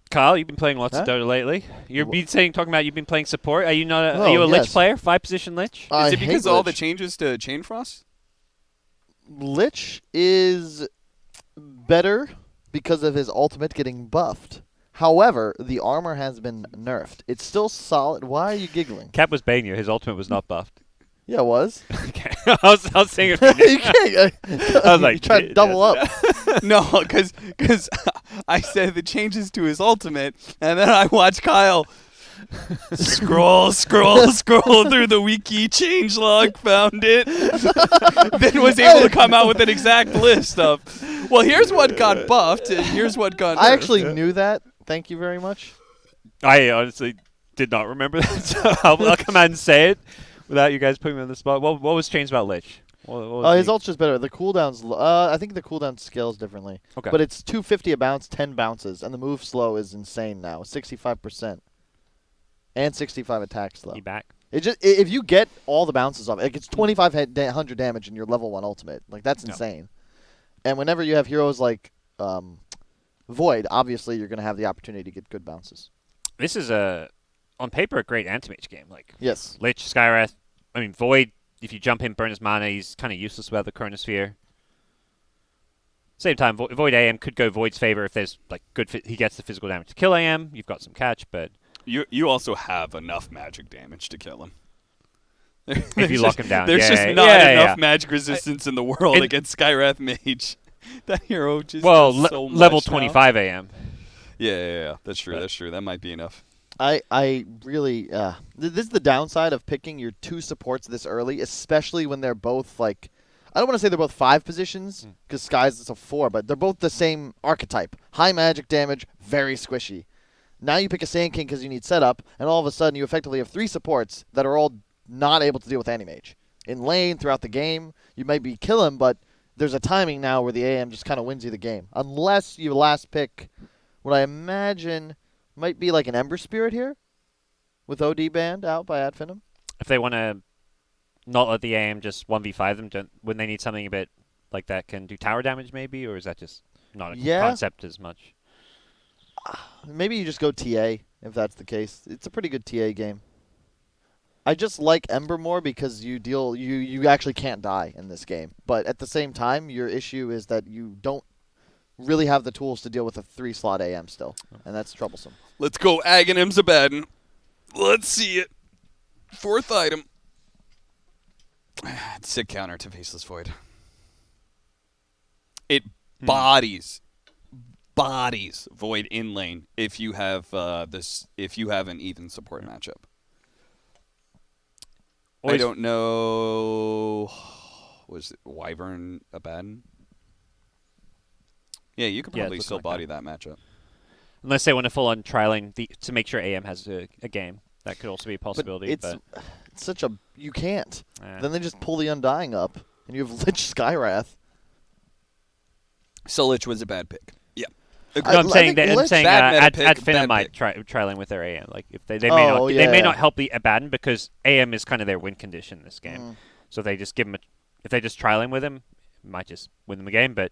Kyle, you've been playing lots Huh? of Dota lately. You've Wh- been talking about you've been playing support. Are you not? Are Oh, you a Lich yes. player? 5-position Lich? Is I it because hate of all the Lich. changes to Chain Frost? Lich is better because of his ultimate getting buffed. However, the armor has been nerfed. It's still solid. Why are you giggling? Cap was baiting you. His ultimate was not buffed. Yeah, it was. Okay. I was saying it. You can't. I was like, you tried to double up. No, because I said the changes to his ultimate, and then I watched Kyle scroll through the wiki changelog, found it, then was able to come out with an exact list of, well, here's what got buffed, and here's what got nerfed. I actually knew that. Thank you very much. I honestly did not remember that, so I'll come out and say it without you guys putting me on the spot. What was changed about Lich? What was His ult's just better. The cooldown's I think the cooldown scales differently. Okay. But it's 250 a bounce, 10 bounces, and the move slow is insane now, 65%. And 65 attack slow. He back. It just if you get all the bounces off, it gets 2,500 damage in your level 1 ultimate. Like that's insane. And whenever you have heroes like Void, obviously you're going to have the opportunity to get good bounces. This is on paper, a great anti-mage game. Like Yes. Lich, Skywrath. I mean, Void. If you jump in, burn his mana, he's kind of useless without the Chronosphere. Same time, Void AM could go Void's favor if there's like he gets the physical damage to kill AM. You've got some catch, but You also have enough magic damage to kill him. if you lock him down, There's just not enough magic resistance in the world against Skywrath Mage. That hero just does so much level now. 25 AM. Yeah. That's true. That's true. That might be enough. I really this is the downside of picking your two supports this early, especially when they're both like I don't want to say they're both 5 positions because Sky's is a 4, but they're both the same archetype. High magic damage, very squishy. Now you pick a Sand King because you need setup, and all of a sudden you effectively have 3 supports that are all not able to deal with anti-mage. In lane, throughout the game, you might be kill him, but there's a timing now where the AM just kind of wins you the game. Unless you last pick what I imagine might be like an Ember Spirit here with OD banned out by Finem. If they want to not let the AM just 1v5 them, when they need something a bit like that, can do tower damage maybe, or is that just not a concept as much? Maybe you just go TA if that's the case. It's a pretty good TA game. I just like Ember more because you actually can't die in this game. But at the same time, your issue is that you don't really have the tools to deal with a 3-slot AM still, and that's troublesome. Let's go Aghanim Zabaddon. Let's see it. 4th item. Sick counter to Faceless Void. It bodies Void in lane if you have if you have an even support matchup. I don't know. Was it Wyvern Abaddon? Yeah, you could probably still body that matchup. Unless they want to full on trialing to make sure AM has a game. That could also be a possibility. But it's such a you can't. Then they just pull the Undying up, and you have Lich Skywrath. So Lich was a bad pick. Yeah. No, I'm saying Ad Finem might pick. trialing with their AM. Like if they may not help the Abaddon because AM is kind of their win condition in this game. So if they just give him if they just trialing with him, it might just win them a game. But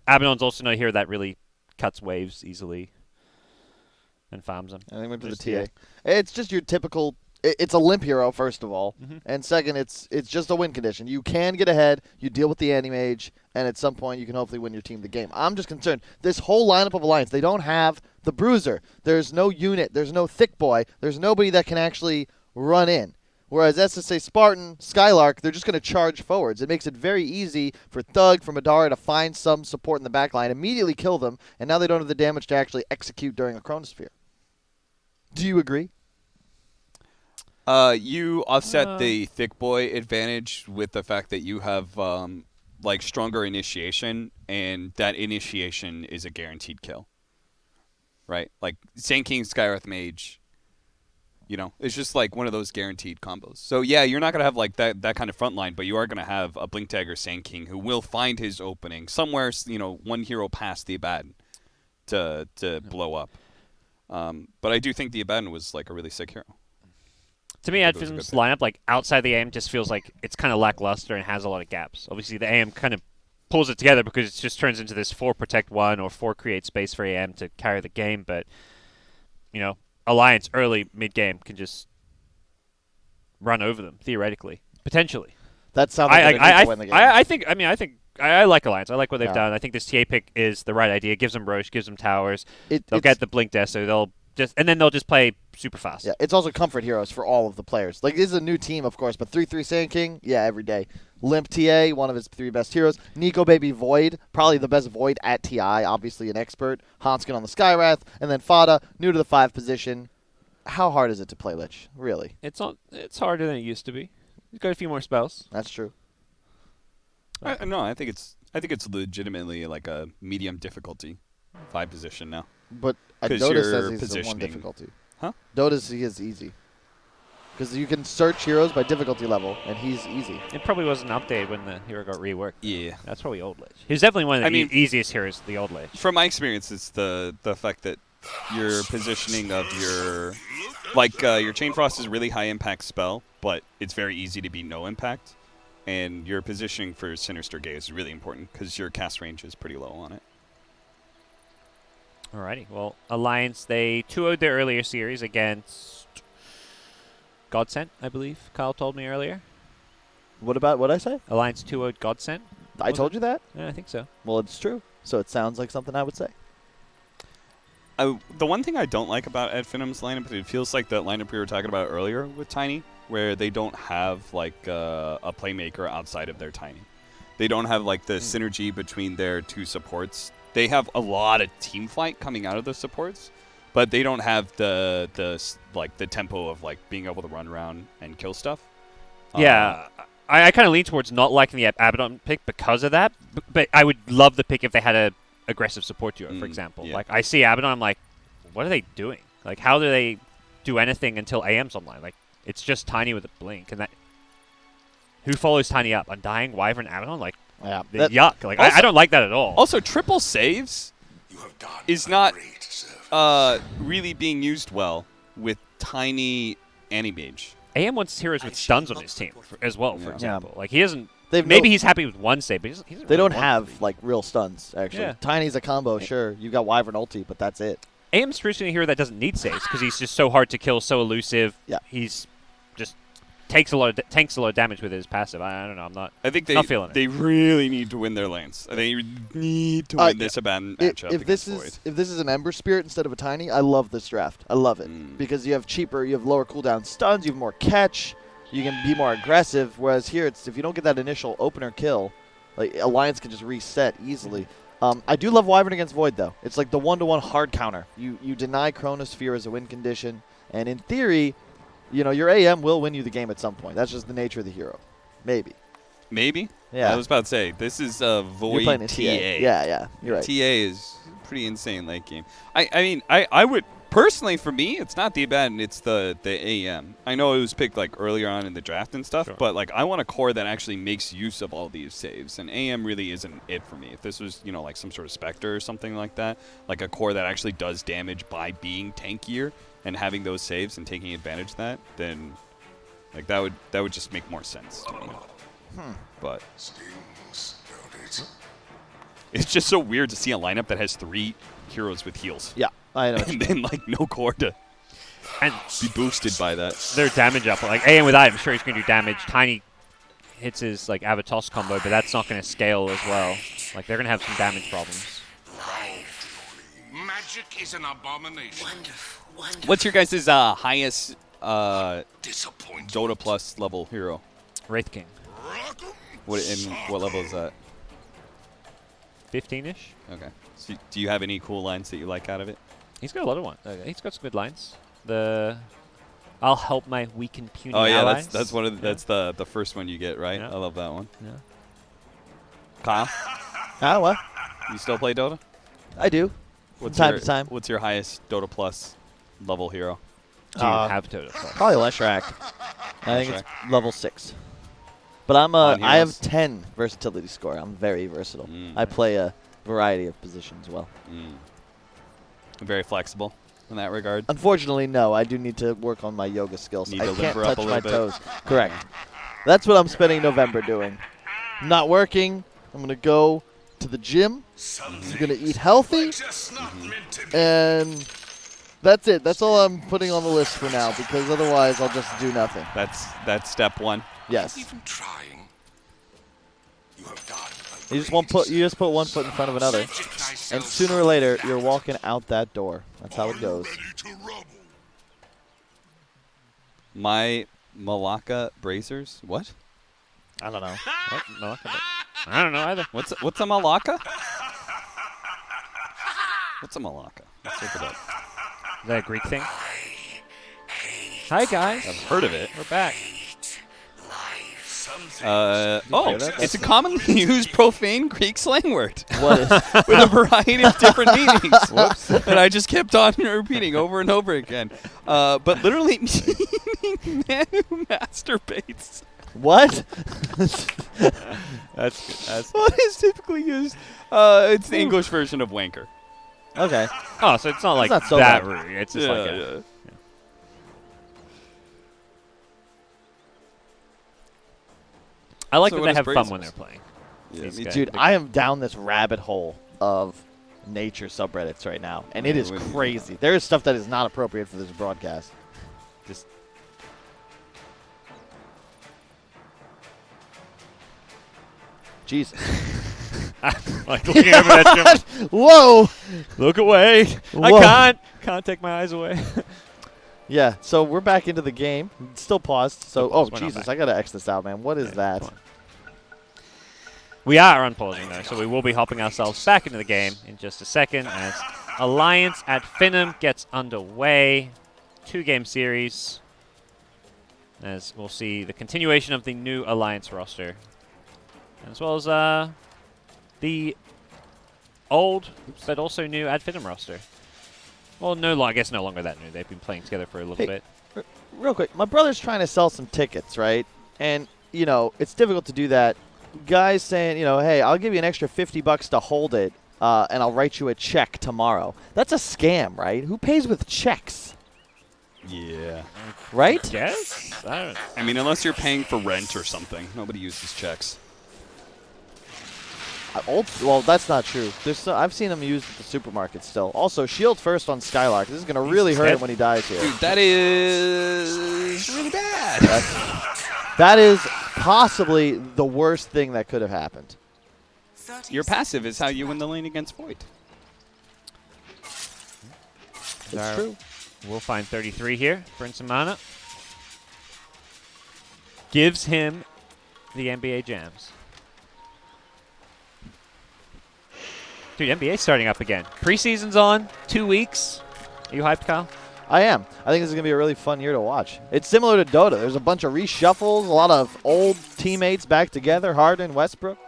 Abaddon's also not a hero that really cuts waves easily and farms them. I think went to the TA. It's just your typical. It's a limp hero, first of all, and second, it's just a win condition. You can get ahead, you deal with the anti-mage, and at some point you can hopefully win your team the game. I'm just concerned. This whole lineup of Alliance, they don't have the Bruiser. There's no unit. There's no Thick Boy. There's nobody that can actually run in. Whereas SSA Spartan, Skylark, they're just going to charge forwards. It makes it very easy for Thug, for Madara to find some support in the back line, immediately kill them, and now they don't have the damage to actually execute during a Chronosphere. Do you agree? You offset the Thick Boy advantage with the fact that you have like stronger initiation, and that initiation is a guaranteed kill. Right? Like Sand King, Skywrath Mage, it's just like one of those guaranteed combos. So yeah, you're not gonna have like that kind of front line, but you are gonna have a Blink Dagger Sand King who will find his opening somewhere, one hero past the Abaddon to blow up. But I do think the Abaddon was like a really sick hero. To me, Ad Finem's lineup, like outside the AM, just feels like it's kind of lackluster and has a lot of gaps. Obviously, the AM kind of pulls it together because it just turns into this 4 protect 1 or 4 create space for AM to carry the game. But Alliance early mid-game can just run over them, theoretically. Potentially. That sounds like they need to win the game. I like Alliance. I like what they've Yeah. done. I think this TA pick is the right idea. It gives them Roche, gives them towers. They'll get the Blink Death, so they'll just play super fast. Yeah, it's also comfort heroes for all of the players. Like, this is a new team, of course, but 3-3 Sand King, yeah, every day. Limp TA, one of his 3 best heroes. Nico Baby Void, probably the best Void at TI, obviously an expert. Hanskin on the Skywrath, and then Fada, new to the 5 position. How hard is it to play Lich? Really? It's harder than it used to be. He's got a few more spells. That's true. No, I think it's legitimately like a medium difficulty 5 position now. But 'Cause Dota you're says he's the one positioning- difficulty. Huh? Dota's he is easy. Because you can search heroes by difficulty level, and he's easy. It probably wasn't updated when the hero got reworked. Yeah. That's probably old Lich. He's definitely one of the easiest heroes, the old Lich. From my experience, it's the fact that your positioning of your Chain Frost is a really high impact spell, but it's very easy to be no impact. And your positioning for Sinister Gaze is really important because your cast range is pretty low on it. Alrighty. Well, Alliance, they 2-0'd their earlier series against Godsent, I believe Kyle told me earlier. What I say? Alliance 2-0'd Godsent. I told you that? Yeah, I think so. Well, it's true. So it sounds like something I would say. The one thing I don't like about Ed Finem's lineup is it feels like that lineup we were talking about earlier with Tiny, where they don't have like a playmaker outside of their Tiny. They don't have like the synergy between their 2 supports. They have a lot of team fight coming out of the supports, but they don't have the tempo of like being able to run around and kill stuff. Yeah, I kind of lean towards not liking the Abaddon pick because of that, but I would love the pick if they had a aggressive support duo, for example. Yeah. Like, I see Abaddon, I'm like, what are they doing? Like, how do they do anything until AM's online? Like, it's just Tiny with a blink, and that... Who follows Tiny up? Undying, Wyvern, Abaddon? Like, Yeah. yuck. Like, Also- I don't like that at all. Also, triple saves is not really being used well with Tiny Anti-Mage. AM wants heroes with stuns on his team as well, for Yeah. example. Like, he doesn't... They've Maybe no- he's happy with one save, but he doesn't They really don't want have to be. like real stuns actually. Yeah. Tiny's a combo, sure. You got Wyvern ulti, but that's it. AM's traditionally a hero that doesn't need saves because he's just so hard to kill, so elusive. Yeah. He's just tanks a lot of damage with his passive. I don't know. I'm not. I think not feeling it. they really need to win their lanes. They need to win this Abaddon matchup If this against Void. is if this is an Ember Spirit instead of a Tiny, I love this draft. I love it because you have cheaper, you have lower cooldown stuns, you have more catch, you can be more aggressive. Whereas here, it's if you don't get that initial opener kill, like Alliance can just reset easily. I do love Wyvern against Void though. It's like the 1-to-1 hard counter. You deny Chronosphere as a win condition, and in theory, your AM will win you the game at some point. That's just the nature of the hero. Maybe. Maybe? Yeah. I was about to say, this is Void You're playing a TA. Yeah, you're right. TA is pretty insane late game. I would personally, for me, it's not the Abaddon, it's the AM. I know it was picked like earlier on in the draft and stuff, but like I want a core that actually makes use of all these saves, and AM really isn't it for me. If this was like some sort of Spectre or something like that, like a core that actually does damage by being tankier and having those saves and taking advantage of that, then like that would just make more sense to me. But it's just so weird to see a lineup that has 3 heroes with heals. Yeah, I know. And then like no core to And be boosted by that. their damage up. Like, AM with that, I'm sure he's going to do damage. Tiny hits his like Avatos combo, but that's not going to scale as well. Like, they're going to have some damage problems. Magic is an abomination. Wonderful. What's your guys' highest Disappointing. Dota Plus level hero? Wraith King, What level is that? 15-ish. Okay. So do you have any cool lines that you like out of it? He's got a lot of one. He's got some good lines. I'll help my weak and puny Oh yeah, allies. that's one of that's the first one you get, right? Yeah. I love that one. Yeah. Kyle, What? you still play Dota? I do. From time to time. What's your highest Dota Plus level hero? Do you have Toto? Plus? Probably Leshrac. I think it's level 6. But On I have heroes? 10 versatility score. I'm very versatile. Mm. I play a variety of positions well. Very flexible in that regard. Unfortunately, no. I do need to work on my yoga skills. Need I to can't limber up touch a my little bit. toes. Correct. That's what I'm spending November doing. Not working. I'm going to go to the gym. I'm going to eat healthy. Just not meant to be. And That's it. That's all I'm putting on the list for now, because otherwise I'll just do nothing. That's step one. Yes. Even trying. You have done. You just put one foot in front of another, and sooner or later you're walking out that door. That's how it goes. My Malacca Brazers. What? I don't know. What? Malacca? I don't know either. What's a Malacca? What's a Malacca? Let's look it up. Is that a Greek thing? Hi, guys. I've heard of it. We're back. It's a commonly used profane Greek slang word. What is? With a variety of different meanings. Whoops. That I just kept on repeating over and over again. But literally meaning man who masturbates. What? That's good. What is typically used? It's the English version of wanker. Okay. Oh, so it's not like not so that bad. rude. It's just like a, I like So that what they is have fun Brazos? when they're playing. Yeah, These me guys. too. Dude, I am down this rabbit hole of nature subreddits right now, and it is crazy. There is stuff that is not appropriate for this broadcast. Just Jesus. like looking over that gym. Whoa! Look away. Whoa. I can't take my eyes away. Yeah, so we're back into the game. Still paused. So, Still paused. oh, We're not Jesus, back. I got to X this out, man. What is Okay, that? come on. We are unpausing though, so we will be hopping ourselves back into the game in just a second as Alliance at Finem gets underway. 2-game series. As we'll see the continuation of the new Alliance roster. As well as the old, but also new Ad Finem roster. Well, I guess no longer that new. They've been playing together for a little bit. Real quick, my brother's trying to sell some tickets, right? And, you know, it's difficult to do that. Guys saying, you know, hey, I'll give you an extra $50 to hold it, and I'll write you a check tomorrow. That's a scam, right? Who pays with checks, Yeah. right? Yes? I don't know. I mean, unless you're paying for rent or something. Nobody uses checks. Well, that's not true. I've seen him used at the supermarket still. Also, shield first on Skylark. This is going to really hurt him when he dies here. Dude, that is really bad. That is possibly the worst thing that could have happened. Your passive is how you win the lane against Void. It's true. We'll find 33 here for Insamana. Gives him the NBA jams. Dude, NBA's starting up again. Preseason's on. 2 weeks. Are you hyped, Kyle? I am. I think this is going to be a really fun year to watch. It's similar to Dota. There's a bunch of reshuffles, a lot of old teammates back together, Harden, Westbrook.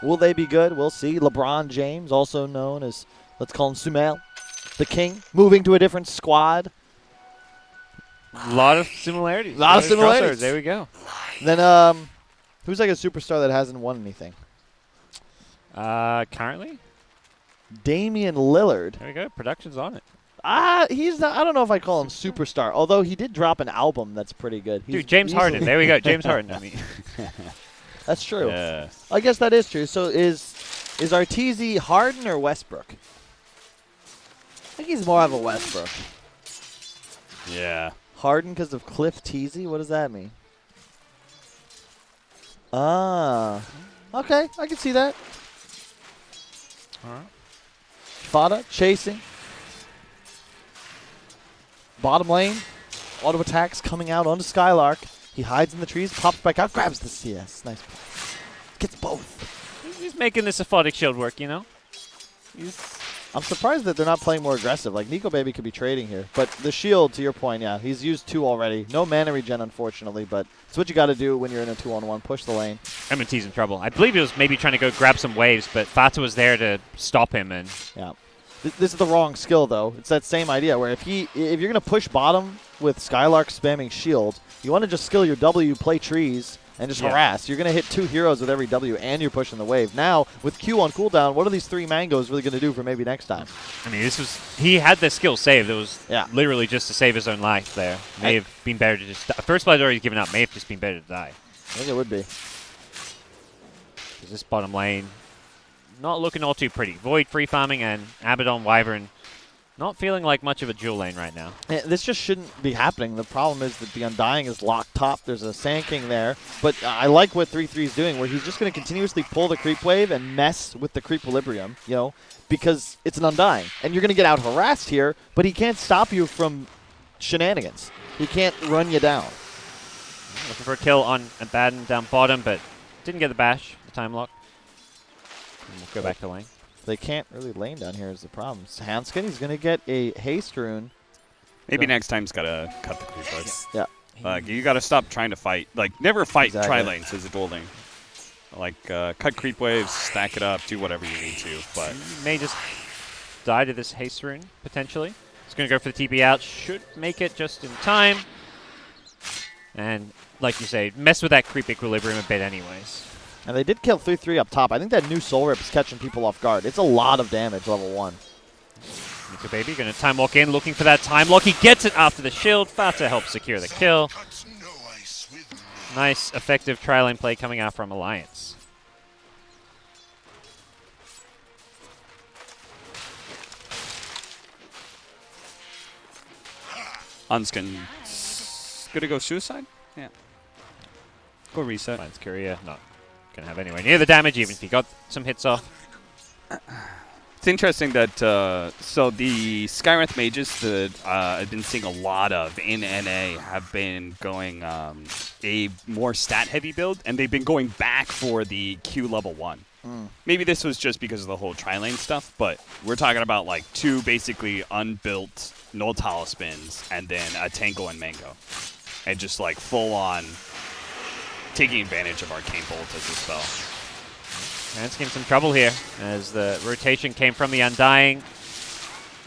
Will they be good? We'll see. LeBron James, also known as, let's call him Sumail, the king, moving to a different squad. A lot of similarities. A lot of similarities. Crossovers. There we go. Then, who's like a superstar that hasn't won anything? Currently? Damian Lillard. There we go. Production's on it. He's not, I don't know if I call him superstar, although he did drop an album that's pretty good. Dude, James Harden. There we go. James Harden. I mean, That's true. yeah. I guess that is true. So is Arteezy Harden or Westbrook? I think he's more of a Westbrook. Yeah. Harden because of Cliff Teasy? What does that mean? Ah. Okay, I can see that. All right. Fada, chasing. Bottom lane. Auto attacks coming out onto Skylark. He hides in the trees, pops back out, grabs the CS. Nice play. Gets both. He's making this aphotic shield work, you know? I'm surprised that they're not playing more aggressive. Like, Nico Baby could be trading here. But the shield, to your point, yeah, he's used 2 already. No mana regen, unfortunately, but it's what you got to do when you're in a 2-on-1. Push the lane. M&T's in trouble. I believe he was maybe trying to go grab some waves, but Fata was there to stop him. And Yeah. This is the wrong skill, though. It's that same idea where if you're going to push bottom with Skylark spamming shield, you want to just skill your W, play trees, and just harass. You're going to hit 2 heroes with every W, and you're pushing the wave. Now, with Q on cooldown, what are these 3 mangoes really going to do for maybe next time? I mean, he had the skill saved. It was Yeah. literally just to save his own life there. May have been better to just die. First blood already given up. May have just been better to die. I think it would be. Because this bottom lane, not looking all too pretty. Void free farming and Abaddon Wyvern Not feeling like much of a dual lane right now. This just shouldn't be happening. The problem is that the Undying is locked top. There's a Sand King there. But I like what 3-3 is doing, where he's just going to continuously pull the creep wave and mess with the creep equilibrium, you know, because it's an Undying. And you're going to get out harassed here, but he can't stop you from shenanigans. He can't run you down. Looking for a kill on Abaddon down bottom, but didn't get the bash, the time lock. And we'll go back to lane. They can't really lane down here is the problem. Hanskin, he's going to get a haste rune. Maybe next time's got to cut the creep wave. Yeah. Like, you got to stop trying to fight. Like, never fight Exactly. tri-lanes as a dual lane. Like, cut creep waves, stack it up, do whatever you need to. But He may just die to this haste rune, potentially. He's going to go for the TP out. Should make it just in time. And, like you say, mess with that creep equilibrium a bit anyways. And they did kill 3-3 up top. I think that new Soul Rip is catching people off guard. It's a lot of damage, level 1. Nico Baby going to time walk in, looking for that time lock. He gets it after the shield. Fata helps secure the kill. Nice, effective tri-lane play coming out from Alliance. Unskin's going to go suicide? Yeah. Go reset. Alliance Courier not going to have anywhere near the damage, even if he got some hits off. It's interesting that, so the Skywrath mages that I've been seeing a lot of in NA have been going a more stat-heavy build, and they've been going back for the Q level 1. Maybe this was just because of the whole tri-lane stuff, but we're talking about like 2 basically unbuilt null talismans and then a Tango and Mango. And just like full-on taking advantage of Arcane Bolt as a spell. Hanskin in some trouble here as the rotation came from the Undying.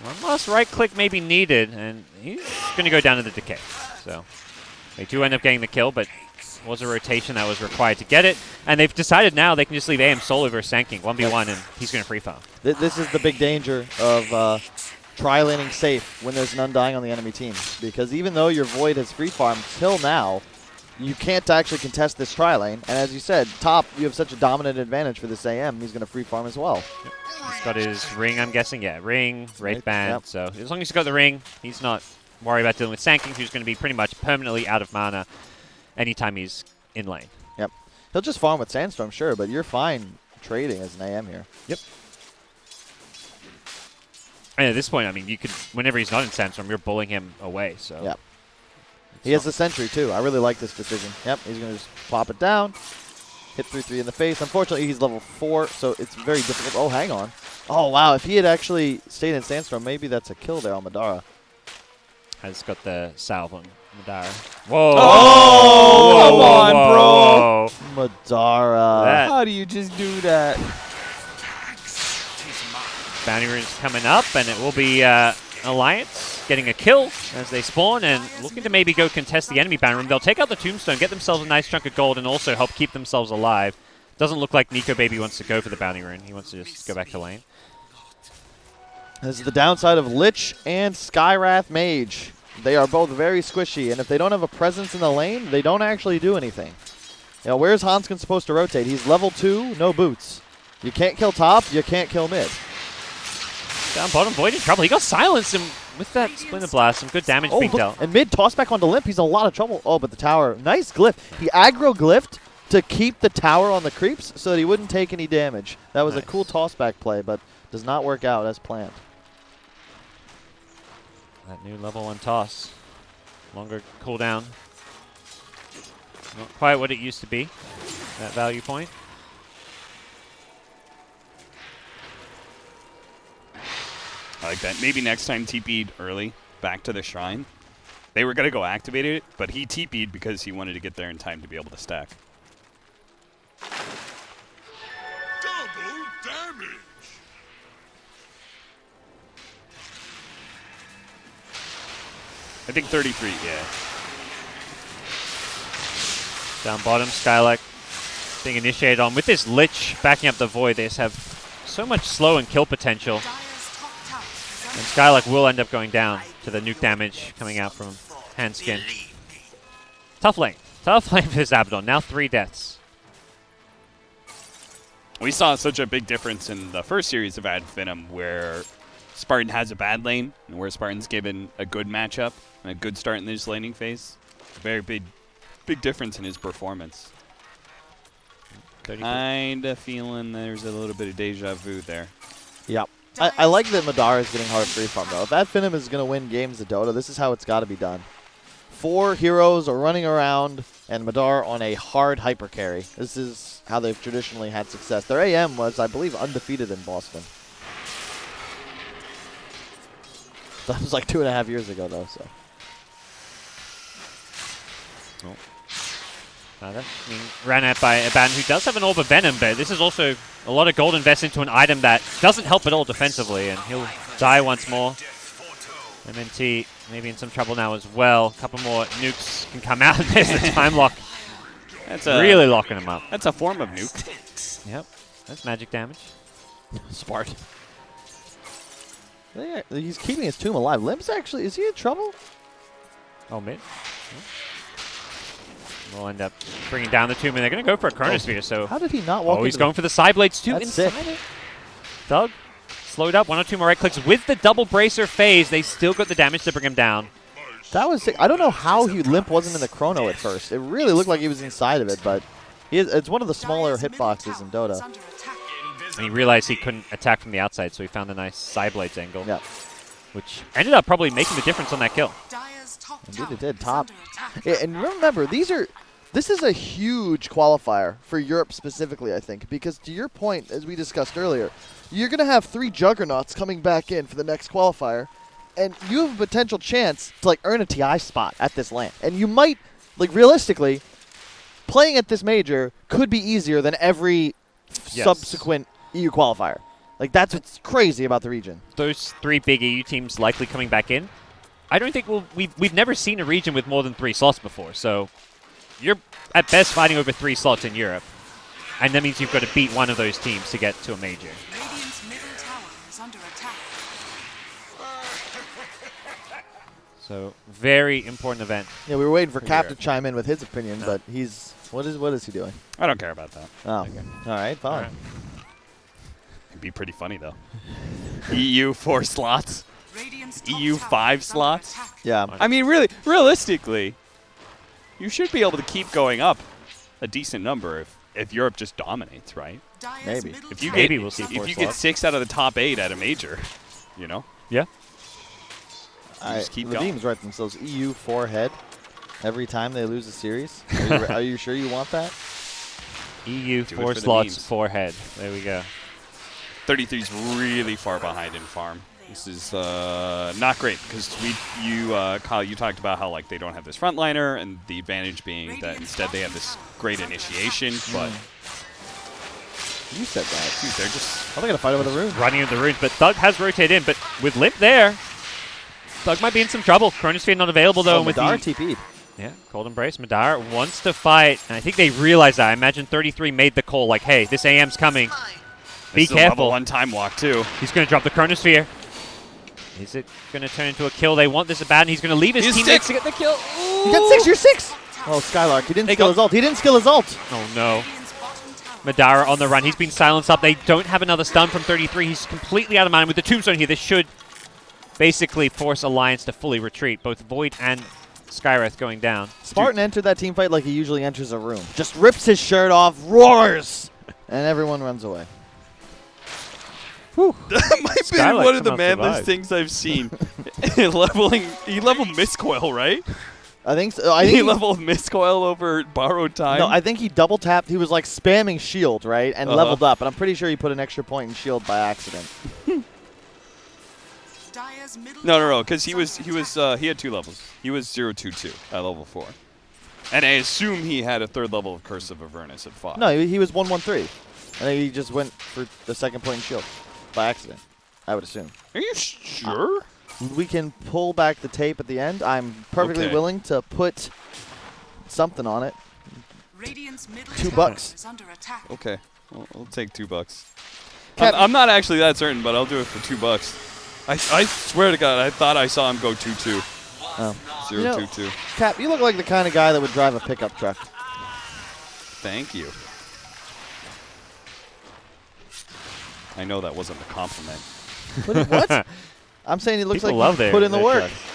One last right click may be needed, and he's going to go down to the Decay. So they do end up getting the kill, but it was a rotation that was required to get it. And they've decided now they can just leave AM solo versus Sand King 1v1, and he's going to free farm. This is the big danger of tri-laning safe when there's an Undying on the enemy team. Because even though your Void has free farmed till now, you can't actually contest this tri-lane. And as you said, top, you have such a dominant advantage for this AM. He's going to free farm as well. Yep. He's got his ring, I'm guessing. Yeah, ring, Wraith Right, Band. yep. So as long as he's got the ring, he's not worried about dealing with Sand King, who's going to be pretty much permanently out of mana anytime he's in lane. Yep. He'll just farm with Sandstorm, sure, but you're fine trading as an AM here. Yep. And at this point, I mean, you could, whenever he's not in Sandstorm, you're bullying him away. So. Yep. He has the Sentry, too. I really like this decision. Yep, he's going to just pop it down. Hit 3-3 in the face. Unfortunately, he's level 4, so it's very difficult. Oh, hang on. Oh, wow. If he had actually stayed in Sandstorm, maybe that's a kill there on Madara. Has got the salve on Madara. Whoa. Oh, come on, bro. Madara. How do you just do that? Bounty Rune's coming up, and it will be Alliance getting a kill as they spawn and looking to maybe go contest the enemy Bounty Rune. They'll take out the Tombstone, get themselves a nice chunk of gold, and also help keep themselves alive. Doesn't look like Nico Baby wants to go for the Bounty Rune. He wants to just go back to lane. This is the downside of Lich and Skywrath Mage. They are both very squishy, and if they don't have a presence in the lane, they don't actually do anything. You know, where's Hanskin supposed to rotate? He's level 2, no boots. You can't kill top, you can't kill mid. Down bottom, Void in trouble. He got silenced, and with that Splinter Blast, some good damage being dealt. And mid toss back onto Limp. He's in a lot of trouble. Oh, but the tower, nice glyph. He aggro glyphed to keep the tower on the creeps so that he wouldn't take any damage. That was a cool toss back play, but does not work out as planned. That new level 1 toss. Longer cooldown. Not quite what it used to be, that value point. I like that. Maybe next time TP'd early back to the shrine. They were going to go activate it, but he TP'd because he wanted to get there in time to be able to stack. Double damage. I think 33, yeah. Down bottom, Skylark being initiated on. With this Lich backing up the Void, they just have so much slow and kill potential. And Skylark will end up going down to the nuke damage coming out from Hanskin. Tough lane. Tough lane for this Abaddon. Now 3 deaths. We saw such a big difference in the first series of Ad Finem where Spartan has a bad lane, and where Spartan's given a good matchup and a good start in this laning phase. Very big difference in his performance. Kinda feeling there's a little bit of deja vu there. Yep. I like that Madara is getting hard free farm, though. If that Finem is going to win games of Dota, this is how it's got to be done. 4 heroes are running around, and Madara on a hard hyper carry. This is how they've traditionally had success. Their AM was, I believe, undefeated in Boston. That was like 2.5 years ago, though. So. Ran out by a Abaddon who does have an Orb of Venom, but this is also a lot of gold invested into an item that doesn't help at all defensively, and he'll die once more. MNT maybe in some trouble now as well. A couple more nukes can come out. There's the time lock. That's really locking him up. That's a form of nuke. Yep. That's magic damage. Smart. He's keeping his tomb alive. Limp's actually, is he in trouble? Oh, mid. We'll end up bringing down the tomb, and they're going to go for a Chronosphere. So how did he not walk? Oh, he's going for the side blades too. That's inside sick. it. Doug slowed up. 1 or 2 more right clicks with the double bracer phase. They still got the damage to bring him down. That was sick. I don't know how Limp wasn't in the Chrono at first. It really looked like he was inside of it, but it's one of the smaller hitboxes in Dota. And he realized he couldn't attack from the outside, so he found a nice side blades angle. Yeah. Which ended up probably making the difference on that kill. Indeed it did. Top. Yeah, and remember, this is a huge qualifier for Europe specifically, I think, because to your point, as we discussed earlier, you're going to have 3 juggernauts coming back in for the next qualifier, and you have a potential chance to like earn a TI spot at this LAN. And you might, like realistically, playing at this major could be easier than every subsequent EU qualifier. Like that's what's crazy about the region. Those 3 big EU teams likely coming back in. I don't think we've never seen a region with more than 3 slots before, so you're at best fighting over 3 slots in Europe, and that means you've got to beat one of those teams to get to a major. Radiant's middle tower is under attack. So very important event. Yeah, we were waiting for Cap to chime in with his opinion, but he's what is he doing? I don't care about that. Oh, okay. All right, fine. All right. It'd be pretty funny though. EU 4 slots. Radiant's EU top 5 tower is under slots? attack. Yeah. I mean, really, realistically, you should be able to keep going up a decent number if Europe just dominates, right? Dyer's Maybe. middle If you tower get Maybe we'll see is if 4 you slots. get 6 out of the top 8 at a major, you know, Yeah. just keep the going. teams write themselves EU 4 head every time they lose a series. Are you sure you want that? EU Do it 4 for the slots, memes. 4 head. There we go. 33's really far behind in farm. This is not great because Kyle, you talked about how like they don't have this frontliner, and the advantage being that instead they have this great initiation. But You said that. dude, they're just Oh, they're gonna fight over the room. Running in the runes, but Thug has rotated in, but with Limp there, Thug might be in some trouble. Chronosphere not available though. Oh, with Madara the TP'd. Yeah, Cold Embrace. Madara wants to fight, and I think they realize that. I imagine 33 made the call, like, hey, this AM's coming. Be this is a level careful. 1 time walk too. He's going to drop the Chronosphere. Is it going to turn into a kill? They want this Abaddon. He's going to leave his He's teammates 6. to get the kill. You got 6. You're 6. Oh, Skylark. He didn't They skill got- his ult. He didn't skill his ult. Oh, no. Radiant's bottom tower. Madara on the run. He's been silenced up. They don't have another stun from 33. He's completely out of mind with the Tombstone here. This should basically force Alliance to fully retreat. Both Void and Skywrath going down. Spartan entered that team fight like he usually enters a room. Just rips his shirt off, roars, and everyone runs away. That might be Skylight one of the somehow manliest survived. things I've seen. He leveled Mistcoil, right? I think so. I He think leveled Mistcoil over borrowed time. no, I think he double tapped. He was like spamming shield, right, and leveled up. And I'm pretty sure he put an extra point in shield by accident. Dyer's middle No, tower because is he had 2 levels. He was 0-2-2 at level 4, and I assume he had a 3rd level of Curse of Avernus at 5. No, he was 1-1-3, and then he just went for the second point in shield by accident. I would assume. Are you sure? We can pull back the tape at the end. I'm perfectly Okay. willing to put something on it. Radiant's middle $2 tower is under attack. Okay, I'll take $2. Cap- I'm not actually that certain, but I'll do it for $2. I swear to God, I thought I saw him go 2-2. Oh. 0-2-2. Cap, you look like the kind of guy that would drive a pickup truck. Thank you. I know that wasn't a compliment. What? I'm saying he looks People like love he put in the their work. shots.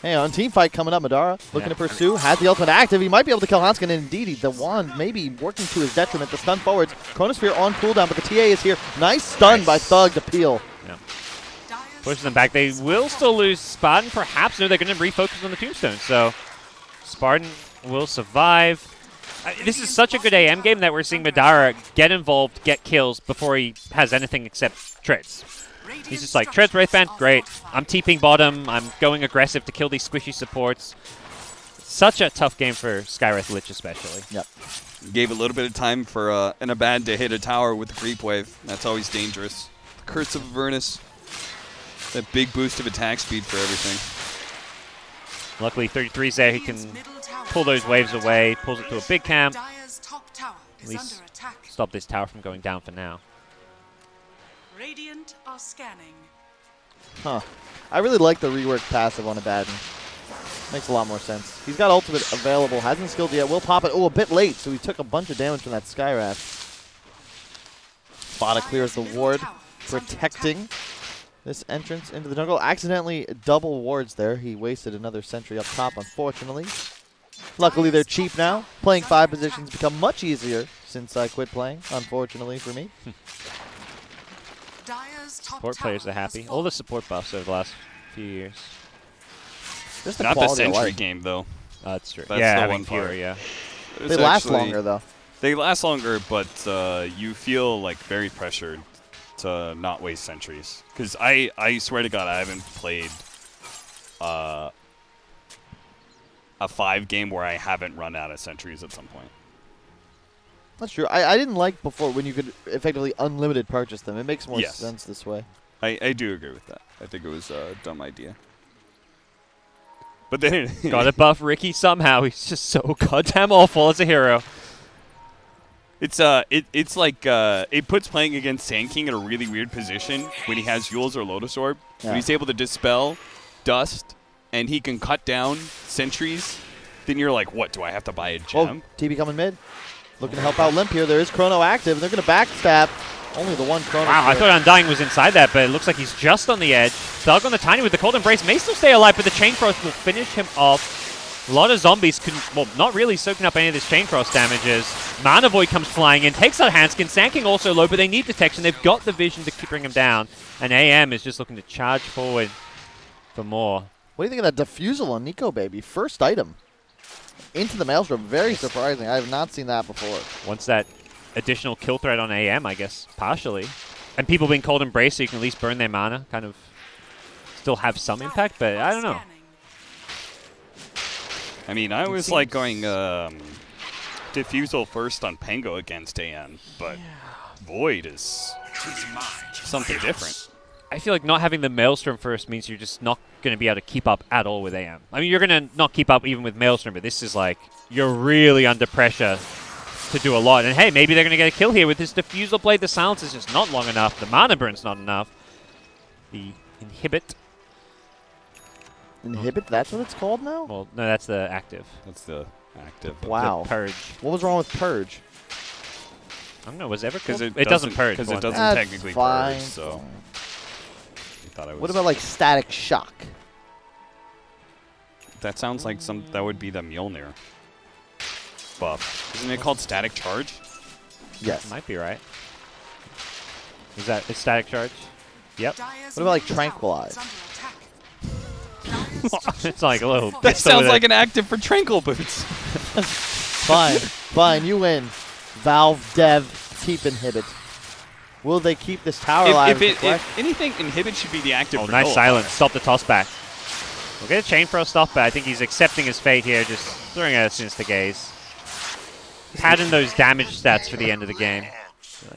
Hey, on team fight coming up, Madara looking Yeah. to pursue, has the ultimate active. He might be able to kill Hanskin, and indeed, the wand maybe working to his detriment. The stun forwards, Chronosphere on cooldown, but the TA is here. Nice stun by Thug to peel. Yeah. Pushes them back. They will still lose Spartan, perhaps. No, they're going to refocus on the Tombstone. So Spartan will survive. This is such a good AM game that we're seeing Madara get involved, get kills before he has anything except treads. He's just like, treads, Wraithband, great. I'm TPing bottom. I'm going aggressive to kill these squishy supports. Such a tough game for Skywrath Lich especially. Yep. Gave a little bit of time for an Abaddon to hit a tower with the creep wave. That's always dangerous. The Curse of Avernus. That big boost of attack speed for everything. Luckily, 33's there. He can pull those waves away, pulls it to a big camp. At least stop this tower from going down for now. Radiant are scanning. Huh. I really like the reworked passive on Abaddon. Makes a lot more sense. He's got ultimate available, hasn't skilled yet. Will pop it. Oh, a bit late, so he took a bunch of damage from that Skywrath. Fada clears the ward, protecting this entrance into the jungle. Accidentally double wards there. He wasted another sentry up top, unfortunately. Luckily, they're cheap now. Playing 5 positions become much easier since I quit playing, unfortunately for me. Support players are happy. All the support buffs over the last few years. Just the Not the quality of Sentry life. game, though. That's true. That's yeah, the having one fewer, part. yeah. They last longer, though. They last longer, but you feel like very pressured to not waste sentries. Because I swear to God, I haven't played a 5 game where I haven't run out of sentries at some point. That's true. I didn't like before when you could effectively unlimited purchase them. It makes more Yes. sense this way. I do agree with that. I think it was a dumb idea. But then Gotta buff Ricky somehow. He's just so goddamn awful as a hero. it's like it puts playing against Sand King in a really weird position when he has Yules or Lotus Orb. Yeah. When he's able to dispel dust and he can cut down sentries, then you're like, what, do I have to buy a gem? Oh, TB coming mid. Looking to help out Limp here. There is Chrono active, and they're going to backstab. Only the one Chrono. Wow, I thought Undying was inside that, but it looks like he's just on the edge. Thug on the Tiny with the Cold Embrace may still stay alive, but the Chain Frost will finish him off. A lot of zombies well, not really soaking up any of this Chain Frost damages. Mana Void comes flying in, takes out Hanskin. Sand King also low, but they need detection. They've got the vision to bring him down. And AM is just looking to charge forward for more. What do you think of that Diffusal on Nico Baby? First item. Into the Maelstrom. Very surprising. I have not seen that before. Once that additional kill threat on AM, I guess, partially. And people being Cold Embrace, so you can at least burn their mana, kind of still have some impact, but I don't know. I mean, I was like going Diffusal first on Pango against AM, but Void is something different. I feel like not having the Maelstrom first means you're just not going to be able to keep up at all with AM. I mean, you're going to not keep up even with Maelstrom, but this is like, you're really under pressure to do a lot. And hey, maybe they're going to get a kill here with this Diffusal Blade. The silence is just not long enough. The mana burn's not enough. The Inhibit. Inhibit? That's what it's called now? Well, no, that's the active. That's the active. Wow. The Purge. What was wrong with Purge? I don't know, was it ever called? Because It doesn't purge. Because for it one doesn't thing. That's technically fine. purge, so I thought it was. What about like Static Shock? That sounds like that would be the Mjolnir buff. Isn't it called Static Charge? Yes. Might be right. Is that a static charge? Yep. What about like Tranquilize? It's like a little. That pistol sounds with like a- an active for Tranquil Boots. Fine. Fine. You win. Valve Dev Keep Inhibit. Will they keep this tower alive? If anything, Inhibit should be the active Oh, for nice Gold. silence. Stop the toss back. We'll get a Chain Frost off, but I think he's accepting his fate here, just throwing out a Sinister Gaze. Padding those damage stats for the end of the game.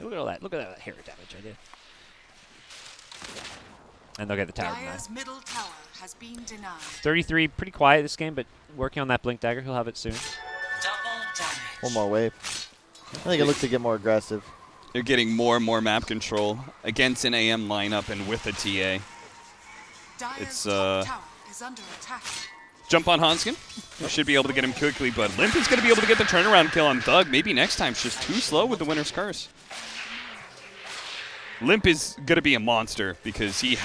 Look at all that. Look at that hero damage I did. And they'll get the tower denied. Dire's middle tower has been denied. 33, pretty quiet this game, but working on that Blink Dagger. He'll have it soon. Double damage. One more wave. I think it looks to get more aggressive. They're getting more and more map control against an AM lineup and with a TA. Dire's It's, top tower is under attack. Jump on Hanskin. You should be able to get him quickly, but Limp is going to be able to get the turnaround kill on Thug. Maybe next time. It's just too slow with the Winter's Curse. Limp is going to be a monster because he